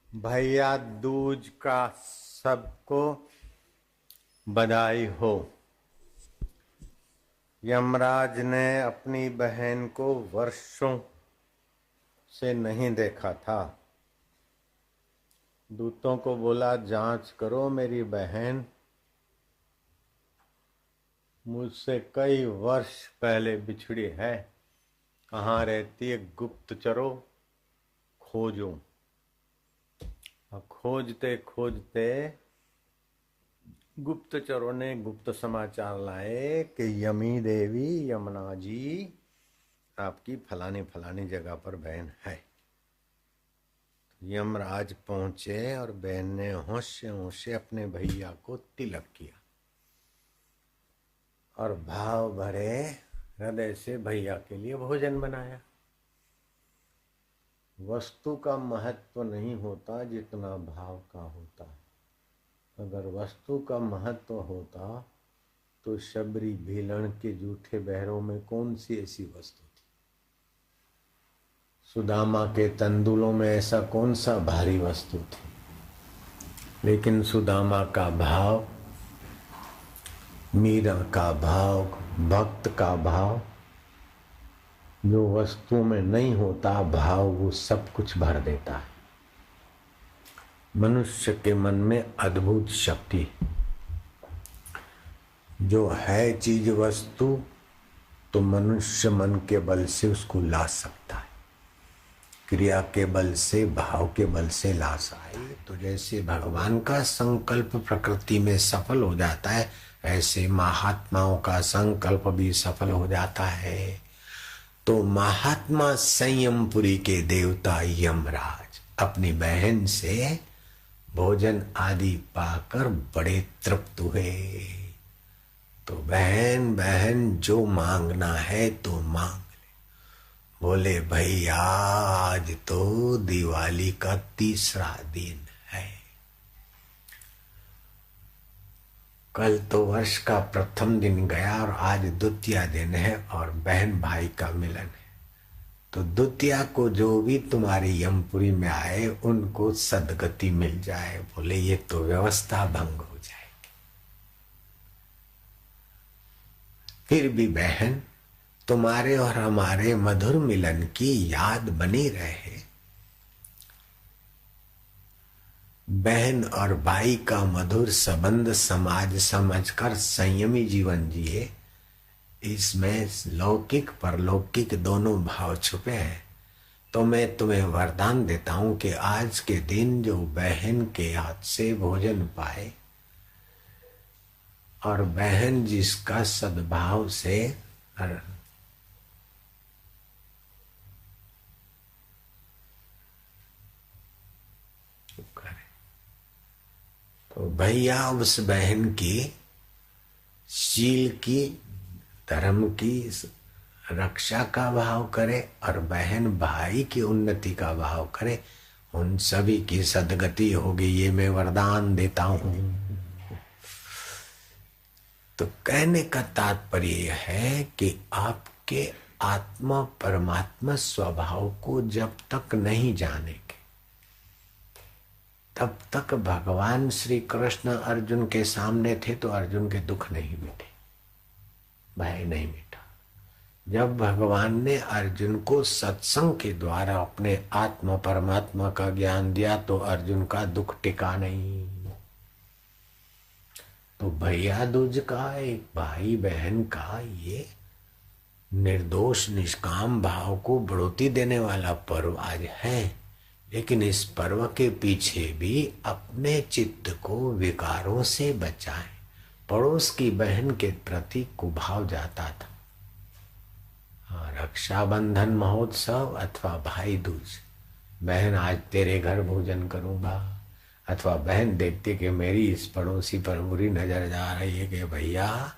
भैया दूज का सबको बधाई हो। यमराज ने अपनी बहन को वर्षों से नहीं देखा था। दूतों को बोला, जांच करो, मेरी बहन मुझसे कई वर्ष पहले बिछड़ी है। कहाँ रहती है? गुप्तचरों, खोजो। और खोजते खोजते गुप्तचरों ने गुप्त समाचार लाए कि यमी देवी, यमुना जी, आपकी फलानी फलानी जगह पर बहन है। यमराज पहुंचे और बहन ने होश से होश अपने भैया को तिलक किया और भाव भरे हृदय से भैया के लिए भोजन बनाया। वस्तु का महत्व नहीं होता जितना भाव का होता है। अगर वस्तु का महत्व होता तो शबरी भीलण के जूठे बहरों में कौन सी ऐसी वस्तु थी? सुदामा के तंदुलों में ऐसा कौन सा भारी वस्तु थी? लेकिन सुदामा का भाव, मीरा का भाव, भक्त का भाव, जो वस्तु में नहीं होता भाव, वो सब कुछ भर देता है। मनुष्य के मन में अद्भुत शक्ति, जो है चीज वस्तु, तो मनुष्य मन के बल से उसको ला सकता है। क्रिया के बल से, भाव के बल से ला सकता है। तो जैसे भगवान का संकल्प प्रकृति में सफल हो जाता है, ऐसे महात्माओं का संकल्प भी सफल हो जाता है। तो महात्मा संयमपुरी के देवता यमराज अपनी बहन से भोजन आदि पाकर बड़े तृप्त हुए। तो बहन बहन जो मांगना है तो मांग ले। बोले, भैया आज तो दिवाली का तीसरा दिन है। कल तो वर्ष का प्रथम दिन गया और आज द्वितीय दिन है और बहन भाई का मिलन है। तो द्वितीया को जो भी तुम्हारी यमपुरी में आए उनको सदगति मिल जाए। बोले, ये तो व्यवस्था भंग हो जाएगी। फिर भी बहन, तुम्हारे और हमारे मधुर मिलन की याद बनी रहे। बहन और भाई का मधुर संबंध समाज समझकर संयमी जीवन जिए। इसमें लौकिक परलौकिक दोनों भाव छुपे हैं। तो मैं तुम्हें वरदान देता हूं कि आज के दिन जो बहन के हाथ से भोजन पाए और बहन जिसका सद्भाव से करे, तो भैया उस बहन की शील की, धर्म की रक्षा का भाव करे और बहन भाई की उन्नति का भाव करे। उन सभी की सदगति होगी, ये मैं वरदान देता हूं। तो कहने का तात्पर्य है कि आपके आत्मा परमात्मा स्वभाव को जब तक नहीं जानेंगे तब तक भगवान श्री कृष्ण अर्जुन के सामने थे तो अर्जुन के दुख नहीं मिटे, भय नहीं मिटा। जब भगवान ने अर्जुन को सत्संग के द्वारा अपने आत्मा परमात्मा का ज्ञान दिया तो अर्जुन का दुख टिका नहीं। तो भैया दूज का, एक भाई बहन का ये निर्दोष निष्काम भाव को बढ़ोतरी देने वाला पर्व आज है। लेकिन इस पर्व के पीछे भी अपने चित्त को विकारों से बचाएं। पड़ोस की बहन के प्रति कुभाव जाता था। रक्षाबंधन महोत्सव अथवा भाई दूज, बहन आज तेरे घर भोजन करूंगा, अथवा बहन देखती कि मेरी इस पड़ोसी पर बुरी नजर जा रही है कि भैया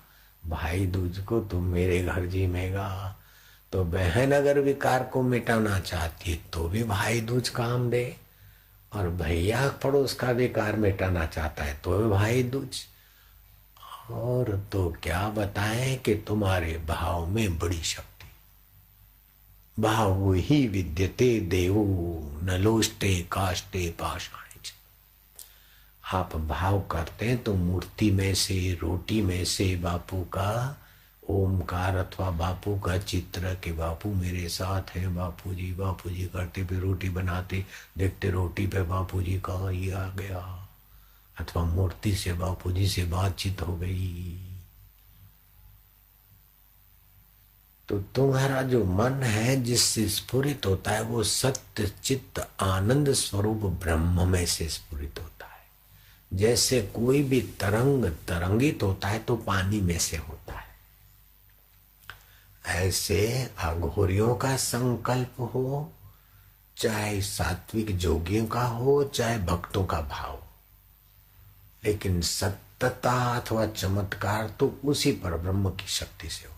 भाई दूज को तुम मेरे घर जिमेगा, तो बहन अगर विकार को मिटाना चाहती है तो भी भाई दूज काम दे, और भैया पड़ोस का विकार मिटाना चाहता है तो भी भाई दूज। और तो क्या बताएं कि तुम्हारे भाव में बड़ी शक्ति। भाव ही विद्यते देवो न लोष्टे काष्टे पाषाण। आप भाव करते हैं तो मूर्ति में से, रोटी में से बापू का ओमकार अथवा बापू का चित्र कि बापू मेरे साथ हैं, बापू जी करते फिर रोटी बनाते, देखते रोटी पे बापू जी का ये आ गया, अथवा मूर्ति से बापू जी से बातचीत हो गई। तो तुम्हारा जो मन है जिससे स्फुरित होता है वो सत्य चित्त आनंद स्वरूप ब्रह्म में से स्फुरित होता है। जैसे कोई भी तरंग तरंगित होता है तो पानी में से होता है, ऐसे अघोरियों का संकल्प हो, चाहे सात्विक जोगियों का हो, चाहे भक्तों का भाव, लेकिन सत्यता अथवा चमत्कार तो उसी पर ब्रह्म की शक्ति से हो।